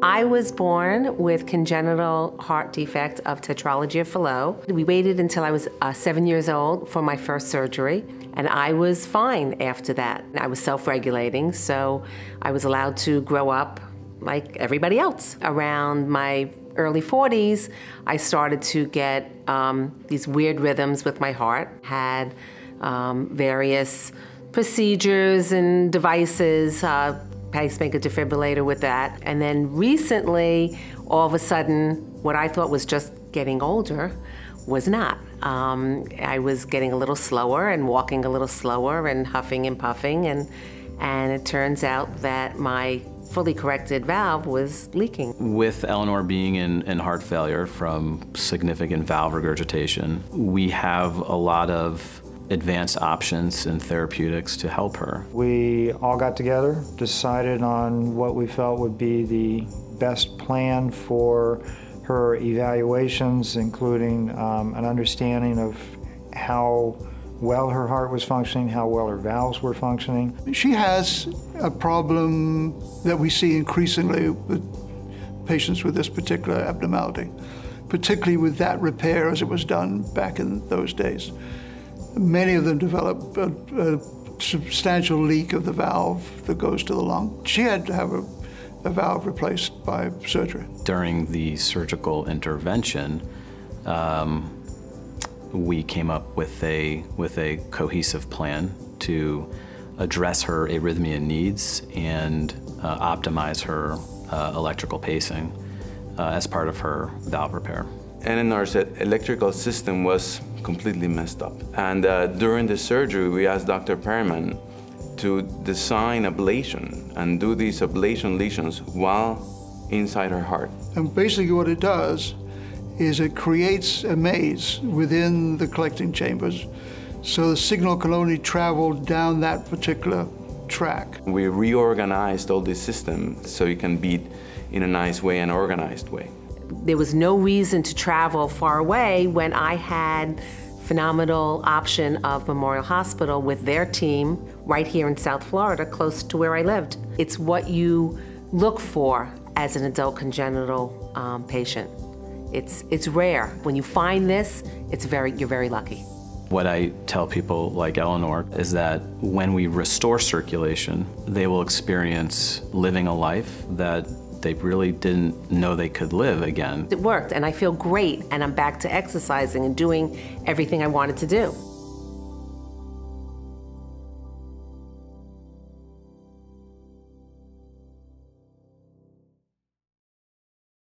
I was born with congenital heart defect of tetralogy of Fallot. We waited until I was 7 years old for my first surgery, and I was fine after that. I was self-regulating, so I was allowed to grow up like everybody else. Around my early 40s, I started to get these weird rhythms with my heart, had various procedures and devices, pacemaker defibrillator with that. And then recently, all of a sudden, what I thought was just getting older was not. I was getting a little slower and walking a little slower and huffing and puffing, and it turns out that my fully corrected valve was leaking. With Elinor being in heart failure from significant valve regurgitation, we have a lot of advanced options and therapeutics to help her. We all got together, decided on what we felt would be the best plan for her evaluations, including an understanding of how well her heart was functioning, how well her valves were functioning. She has a problem that we see increasingly with patients with this particular abnormality, particularly with that repair as it was done back in those days. Many of them develop a substantial leak of the valve that goes to the lung. She had to have a valve replaced by surgery. During the surgical intervention, we came up with a cohesive plan to address her arrhythmia needs and optimize her electrical pacing as part of her valve repair. Elinor's electrical system was completely messed up. And during the surgery, we asked Dr. Perriman to design ablation and do these ablation lesions while inside her heart. And basically what it does is it creates a maze within the collecting chambers, so the signal can only travel down that particular track. We reorganized all this system so it can beat in a nice way and organized way. There was no reason to travel far away when I had phenomenal option of Memorial Hospital with their team right here in South Florida, close to where I lived. It's what you look for as an adult congenital patient. It's rare. When you find this, you're very lucky. What I tell people like Elinor is that when we restore circulation, they will experience living a life that they really didn't know they could live again. It worked, and I feel great, and I'm back to exercising and doing everything I wanted to do.